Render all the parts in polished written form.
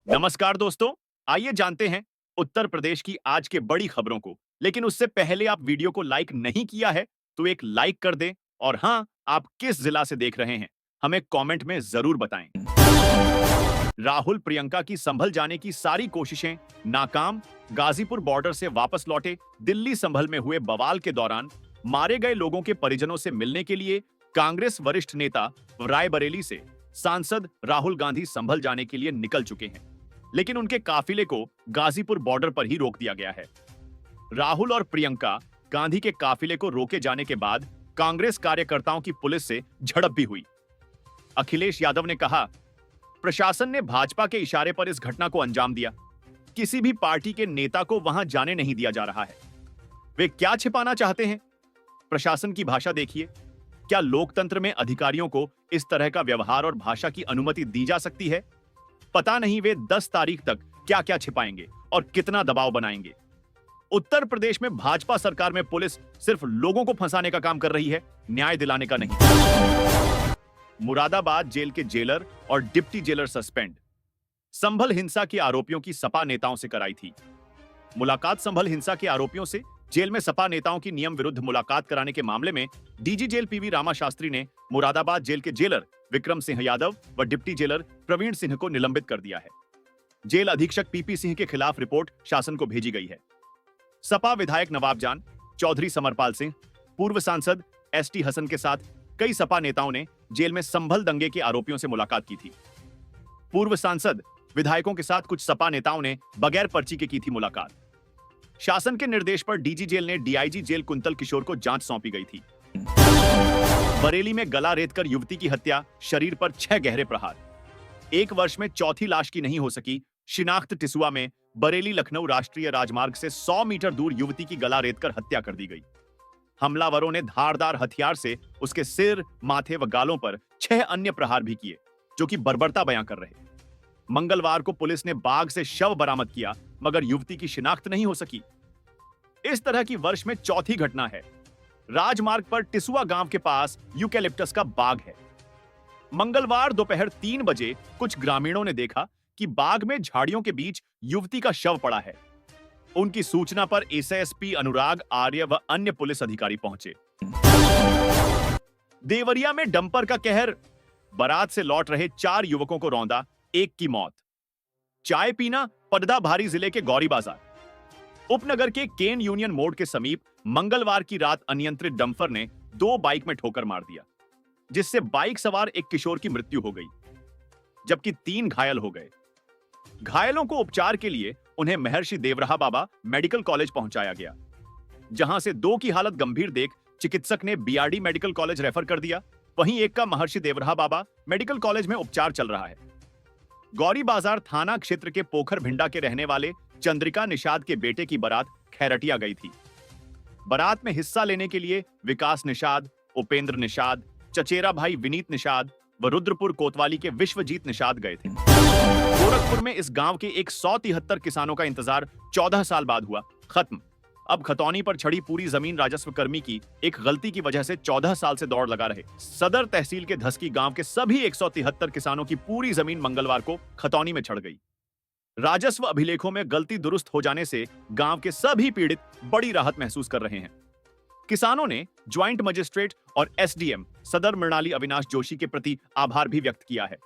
नमस्कार दोस्तों, आइए जानते हैं उत्तर प्रदेश की आज के बड़ी खबरों को। लेकिन उससे पहले आप वीडियो को लाइक नहीं किया है तो एक लाइक कर दें। और हाँ, आप किस जिला से देख रहे हैं हमें कमेंट में जरूर बताएं। राहुल प्रियंका की संभल जाने की सारी कोशिशें नाकाम। गाजीपुर बॉर्डर से वापस लौटे दिल्ली संभल में हुए बवाल के दौरान मारे गए लोगों के परिजनों से मिलने के लिए कांग्रेस वरिष्ठ नेता रायबरेली से सांसद राहुल गांधी संभल जाने के लिए निकल चुके हैं, लेकिन उनके काफिले को गाजीपुर बॉर्डर पर ही रोक दिया गया है। राहुल और प्रियंका गांधी के काफिले को रोके जाने के बाद कांग्रेस कार्यकर्ताओं की पुलिस से झड़प भी हुई। अखिलेश यादव ने कहा, प्रशासन ने भाजपा के इशारे पर इस घटना को अंजाम दिया। किसी भी पार्टी के नेता को वहां जाने नहीं दिया जा रहा है। वे क्या छिपाना चाहते हैं? प्रशासन की भाषा देखिए। क्या लोकतंत्र में अधिकारियों को इस तरह का व्यवहार और भाषा की अनुमति दी जा सकती है? पता नहीं वे 10 तारीख तक क्या क्या छिपाएंगे और कितना दबाव बनाएंगे। उत्तर प्रदेश में भाजपा सरकार में पुलिस सिर्फ लोगों को फंसाने का काम कर रही है, न्याय दिलाने का नहीं। मुरादाबाद जेल के जेलर और डिप्टी जेलर सस्पेंड। संभल हिंसा के आरोपियों की सपा नेताओं से कराई थी मुलाकात। संभल हिंसा के आरोपियों से जेल में सपा नेताओं की नियम विरुद्ध मुलाकात कराने के मामले में DG jail PV Rama Shastri ने मुरादाबाद जेल के जेलर विक्रम सिंह यादव व डिप्टी जेलर प्रवीण सिंह को निलंबित कर दिया है। जेल अधीक्षक पीपी सिंह के खिलाफ रिपोर्ट शासन को भेजी गई है। सपा विधायक नवाब जान, चौधरी समरपाल सिंह, पूर्व सांसद एसटी हसन के साथ कई सपा नेताओं ने जेल में संभल दंगे के आरोपियों से मुलाकात की थी। पूर्व सांसद विधायकों के साथ कुछ सपा नेताओं ने बगैर पर्ची के की थी मुलाकात। शासन के निर्देश पर डीजी जेल ने डीआईजी जेल कुंतल किशोर को जांच सौंपी गई थी। बरेली में गला रेतकर युवती की हत्या, शरीर पर 6 गहरे प्रहार। 1 वर्ष में चौथी लाश की नहीं हो सकी शिनाख्त। टिसुआ में बरेली लखनऊ राष्ट्रीय राजमार्ग से 100 मीटर दूर युवती की गला रेतकर हत्या कर दी गई। हमलावरों ने धारदार हथियार से उसके सिर, माथे व गालों पर 6 अन्य प्रहार भी किए, जो कि बर्बरता बयां कर रहे। मंगलवार को पुलिस ने बाग से शव बरामद किया, मगर युवती की शिनाख्त नहीं हो सकी। इस तरह की वर्ष में चौथी घटना है। राजमार्ग पर टिसुआ गांव के पास यूकेलिप्टस का बाग है। मंगलवार दोपहर 3 बजे कुछ ग्रामीणों ने देखा कि बाग में झाड़ियों के बीच युवती का शव पड़ा है। उनकी सूचना पर एसएसपी अनुराग आर्य व अन्य पुलिस अधिकारी पहुंचे। देवरिया में डंपर का कहर। बारात से लौट रहे 4 युवकों को रौंदा, 1 की मौत। चाय पीना पडदा भारी जिले के गौरी बाजार। उपनगर के केन यूनियन मोड़ के समीप मंगलवार की रात अनियंत्रित डंपर ने 2 बाइक में ठोकर मार दिया, जिससे बाइक सवार एक किशोर की मृत्यु हो गई, जबकि 3 घायल हो गए। घायलों को उपचार के लिए उन्हें महर्षि देवराहा बाबा मेडिकल कॉलेज पहुंचाया गया, जहां से 2 की हालत गंभीर देख चिकित्सक ने बीआरडी मेडिकल कॉलेज रेफर कर दिया। वहीं एक का महर्षि देवराहा बाबा मेडिकल कॉलेज में उपचार चल रहा है। गौरी बाजार थाना क्षेत्र के पोखर भिंडा के रहने वाले चंद्रिका निषाद के बेटे की बारात खैरटिया गई थी। बारात में हिस्सा लेने के लिए विकास निषाद, उपेंद्र निषाद, चचेरा भाई विनीत निषाद व रुद्रपुर कोतवाली के विश्वजीत निषाद गए थे। गोरखपुर में इस गांव के 173 किसानों का इंतजार 14 साल बाद हुआ खत्म। अब खतौनी पर छड़ी पूरी जमीन राजस्व कर्मी की एक गलती की वजह से 14 साल से दौड़ लगा रहे। सदर तहसील के धसकी गांव के सभी 173 किसानों की पूरी जमीन मंगलवार को खतौनी में चढ़ गई। राजस्व अभिलेखों में गलती दुरुस्त हो जाने से गांव के सभी पीड़ित बड़ी राहत महसूस कर रहे हैं। किसानों ने ज्वाइंट मजिस्ट्रेट और एसडीएम सदर मृणाली अविनाश जोशी के प्रति आभार भी व्यक्त किया है।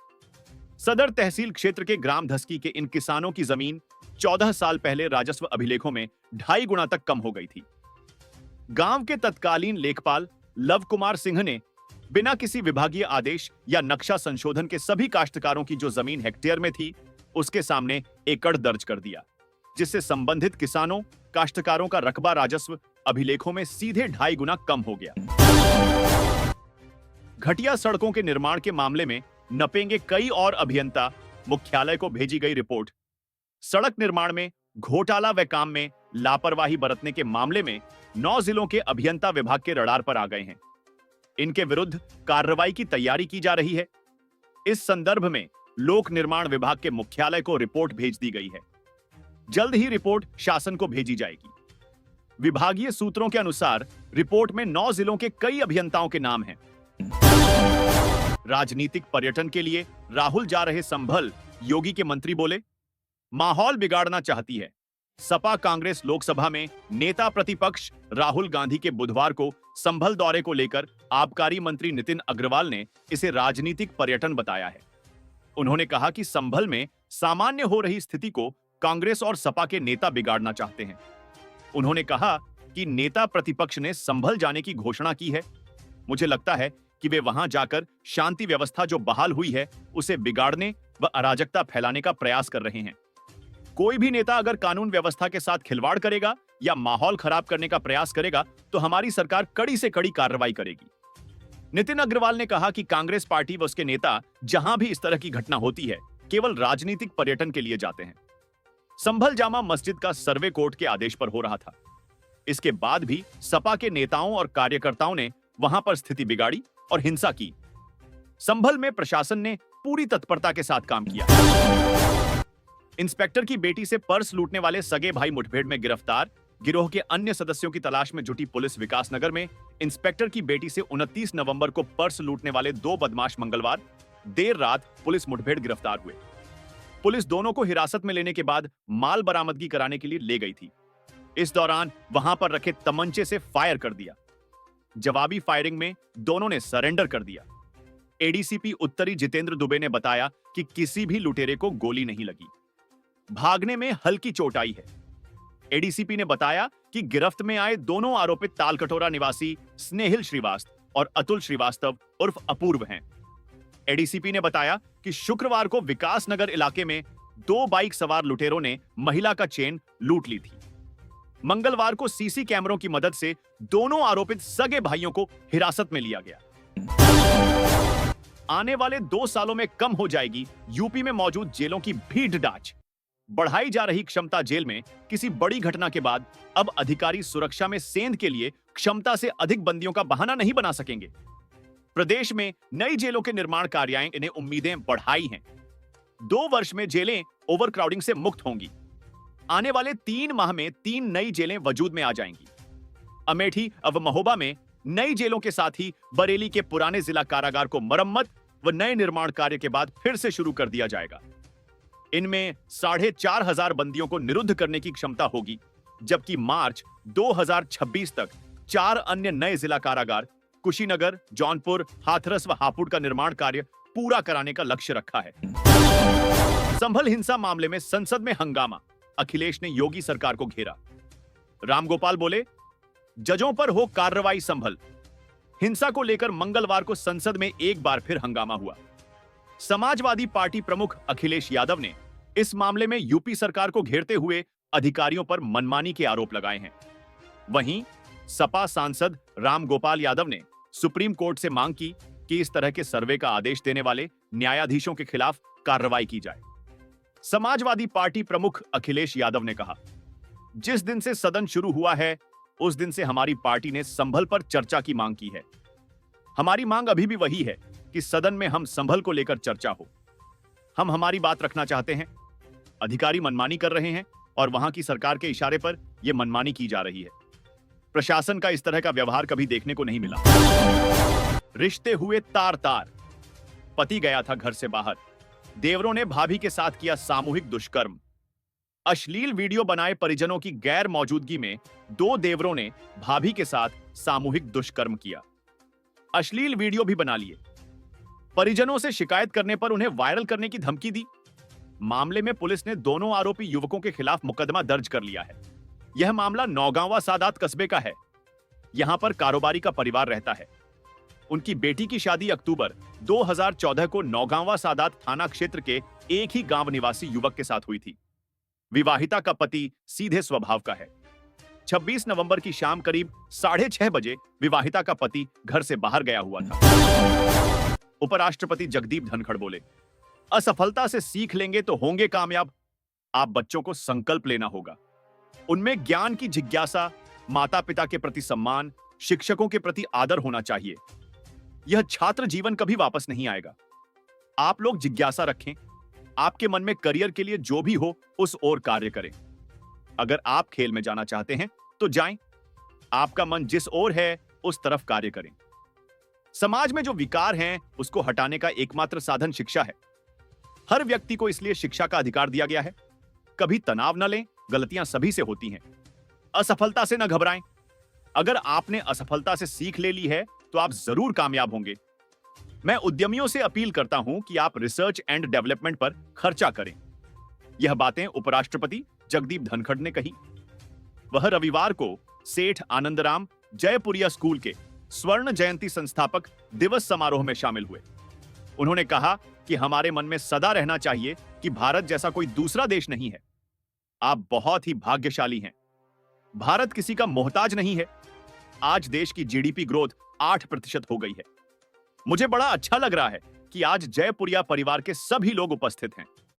सदर तहसील क्षेत्र के ग्राम धसकी के इन किसानों की जमीन 14 साल पहले राजस्व अभिलेखों में 2.5 गुना तक कम हो गई थी। गांव के तत्कालीन लेखपाल लव कुमार सिंह ने बिना किसी विभागीय आदेश या नक्शा संशोधन के सभी काश्तकारों की जो जमीन हेक्टेयर में थी, उसके सामने एकड़ दर्ज कर दिया, जिससे संबंधित किसानों काश्तकारों का रकबा राजस्व अभिलेखों में सीधे 2.5 गुना कम हो गया। घटिया सड़कों के निर्माण के मामले में नपेंगे कई और अभियंता, मुख्यालय को भेजी गई रिपोर्ट। सड़क निर्माण में घोटाला व काम में लापरवाही बरतने के मामले में 9 जिलों के अभियंता विभाग के रडार पर आ गए हैं। इनके विरुद्ध कार्रवाई की तैयारी की जा रही है। इस संदर्भ में लोक निर्माण विभाग के मुख्यालय को रिपोर्ट भेज दी गई है। जल्द ही रिपोर्ट शासन को भेजी जाएगी। विभागीय सूत्रों के अनुसार रिपोर्ट में 9 जिलों के कई अभियंताओं के नाम हैं। राजनीतिक पर्यटन के लिए राहुल जा रहे संभल, योगी के मंत्री बोले, माहौल बिगाड़ना चाहती है। सपा कांग्रेस लोकसभा में नेता प्रतिपक्ष राहुल गांधी के बुधवार को संभल दौरे को लेकर आबकारी मंत्री नितिन अग्रवाल ने इसे राजनीतिक पर्यटन बताया है। उन्होंने कहा कि संभल में सामान्य हो रही स्थिति को कांग्रेस और सपा के नेता बिगाड़ना चाहते हैं। उन्होंने कहा कि नेता प्रतिपक्ष ने संभल जाने की घोषणा की है। मुझे लगता है कि वे वहां जाकर शांति व्यवस्था जो बहाल हुई है उसे बिगाड़ने व अराजकता फैलाने का प्रयास कर रहे हैं। कोई भी नेता अगर कानून व्यवस्था के साथ खिलवाड़ करेगा या माहौल खराब करने का प्रयास करेगा तो हमारी सरकार कड़ी से कड़ी कार्रवाई करेगी। नितिन अग्रवाल ने कहा कि कांग्रेस पार्टी व उसके नेता जहां भी इस तरह की घटना होती है केवल राजनीतिक पर्यटन के लिए जाते हैं। संभल जामा मस्जिद का सर्वे कोर्ट के आदेश पर हो रहा था। इसके बाद भी सपा के नेताओं और कार्यकर्ताओं ने वहां पर स्थिति बिगाड़ी और हिंसा की। संभल में प्रशासन ने पूरी तत्परता के साथ काम किया। इंस्पेक्टर की बेटी से पर्स लूटने वाले सगे भाई मुठभेड़ में गिरफ्तार। गिरोह के अन्य सदस्यों की तलाश में जुटी पुलिस विकासनगर में इंस्पेक्टर की बेटी से 29 नवंबर को पर्स लूटने वाले 2 बदमाश मंगलवार देर रात पुलिस मुठभेड़ गिरफ्तार हुए। पुलिस दोनों को हिरासत में लेने के बाद माल बरामदगी कराने के लिए ले गई थी। इस दौरान वहां पर रखे तमंचे से फायर कर दिया। जवाबी फायरिंग में दोनों ने सरेंडर कर दिया। एडीसीपी उत्तरी जितेंद्र दुबे ने बताया कि किसी भी लुटेरे को गोली नहीं लगी। भागने में हल्की चोट आई है। एडीसीपी ने बताया कि गिरफ्त में आए दोनों आरोपित तालकटोरा निवासी स्नेहिल श्रीवास्तव और अतुल श्रीवास्तव उर्फ अपूर्व हैं। एडीसीपी ने बताया कि शुक्रवार को विकासनगर इलाके में 2 बाइक सवार लुटेरों ने महिला का चेन लूट ली थी। मंगलवार को सीसी कैमरों की मदद से दोनों आरोपित सगे भाइयों को हिरासत में लिया गया। आने वाले 2 सालों में कम हो जाएगी यूपी में मौजूद जेलों की भीड़ डाच। बढ़ाई जा रही क्षमता जेल में किसी बड़ी घटना के बाद अब अधिकारी सुरक्षा में सेंध के लिए क्षमता से अधिक बंदियों का बहाना नहीं बना सकेंगे। प्रदेश में नई जेलों के निर्माण कार्यालय ने उम्मीदें बढ़ाई हैं। 2 वर्ष में जेलें ओवरक्राउडिंग से मुक्त होंगी। आने वाले 3 माह में 3 नई जेलें वजूद में आ जाएंगी। अमेठी व महोबा में नई जेलों के साथ ही बरेली के पुराने जिला कारागार को मरम्मत व नए निर्माण कार्य के बाद फिर से शुरू कर दिया जाएगा। इनमें 4,500 बंदियों को निरुद्ध करने की क्षमता होगी, जबकि मार्च 2026 तक 4 अन्य नए जिला कारागार कुशीनगर, जौनपुर, हाथरस व हापुड़ का निर्माण कार्य पूरा कराने का लक्ष्य रखा है। संभल हिंसा मामले में संसद में हंगामा। अखिलेश ने योगी सरकार को घेरा। रामगोपाल बोले, जजों पर हो कार्रवाई संभल। हिंसा को लेकर मंगलवार को संसद में एक बार फिर हंगामा हुआ। समाजवादी पार्टी प्रमुख अखिलेश यादव ने इस मामले में यूपी सरकार को घेरते हुए अधिकारियों पर मनमानी के आरोप लगाए हैं। वहीं सपा सांसद रामगोपाल यादव ने सुप्रीम कोर्ट से मांग की कि इस तरह के सर्वे का आदेश देने वाले न्यायाधीशों के खिलाफ कार्रवाई की जाए। समाजवादी पार्टी प्रमुख अखिलेश यादव ने कहा, जिस दिन से सदन शुरू हुआ है उस दिन से हमारी पार्टी ने संभल पर चर्चा की मांग की है। हमारी मांग अभी भी वही है कि सदन में हम संभल को लेकर चर्चा हो। हम हमारी बात रखना चाहते हैं। अधिकारी मनमानी कर रहे हैं और वहां की सरकार के इशारे पर यह मनमानी की जा रही है। प्रशासन का इस तरह का व्यवहार कभी देखने को नहीं मिला। रिश्ते हुए तार तार। पति गया था घर से बाहर। देवरों ने भाभी के साथ किया सामूहिक दुष्कर्म। अश्लील वीडियो बनाए परिजनों की गैर मौजूदगी में 2 देवरों ने भाभी के साथ सामूहिक दुष्कर्म किया। अश्लील वीडियो भी बना लिए। परिजनों से शिकायत करने पर उन्हें वायरल करने की धमकी दी। मामले में पुलिस ने दोनों आरोपी युवकों के खिलाफ मुकदमा दर्ज कर लिया है। यह मामला नौगांवा सादात कस्बे का है। यहां पर कारोबारी का परिवार रहता है। उनकी बेटी की शादी अक्टूबर 2014 को नौगांवा सादात थाना क्षेत्र के एक ही गांव निवासी युवक के साथ हुई थी। विवाहिता का पति सीधे स्वभाव का है। 26 नवंबर की शाम करीब 6:30 बजे विवाहिता का पति घर से बाहर गया हुआ था। उपराष्ट्रपति जगदीप धनखड़ बोले, असफलता से सीख लेंगे तो होंगे कामयाब। आप बच्चों को संकल्प लेना होगा। उनमें ज्ञान की जिज्ञासा, माता पिता के प्रति सम्मान, शिक्षकों के प्रति आदर होना चाहिए। यह छात्र जीवन कभी वापस नहीं आएगा। आप लोग जिज्ञासा रखें। आपके मन में करियर के लिए जो भी हो उस ओर कार्य करें। अगर आप खेल में जाना चाहते हैं तो जाएं। आपका मन जिस ओर है उस तरफ कार्य करें। समाज में जो विकार हैं उसको हटाने का एकमात्र साधन शिक्षा है। हर व्यक्ति को इसलिए शिक्षा का अधिकार दिया गया है। कभी तनाव न लें, गलतियां सभी से होती हैं। असफलता से न घबराएं। अगर आपने असफलता से सीख ले ली है, तो आप जरूर कामयाब होंगे। मैं उद्यमियों से अपील करता हूं कि आप रिसर्च एंड डेवलपमेंट पर खर्चा करें। यह बातें उपराष्ट्रपति जगदीप धनखड़ ने कही। वह रविवार को सेठ आनंदराम जयपुरिया स्कूल के स्वर्ण जयंती संस्थापक दिवस समारोह में शामिल हुए। उन्होंने कहा कि हमारे मन में सदा रहना चाहिए कि भारत जैसा कोई दूसरा देश नहीं है। आप बहुत ही भाग्यशाली हैं। भारत किसी का मोहताज नहीं है। आज देश की जीडीपी ग्रोथ 8% हो गई है। मुझे बड़ा अच्छा लग रहा है कि आज जयपुरिया परिवार के सभी लोग उपस्थित हैं।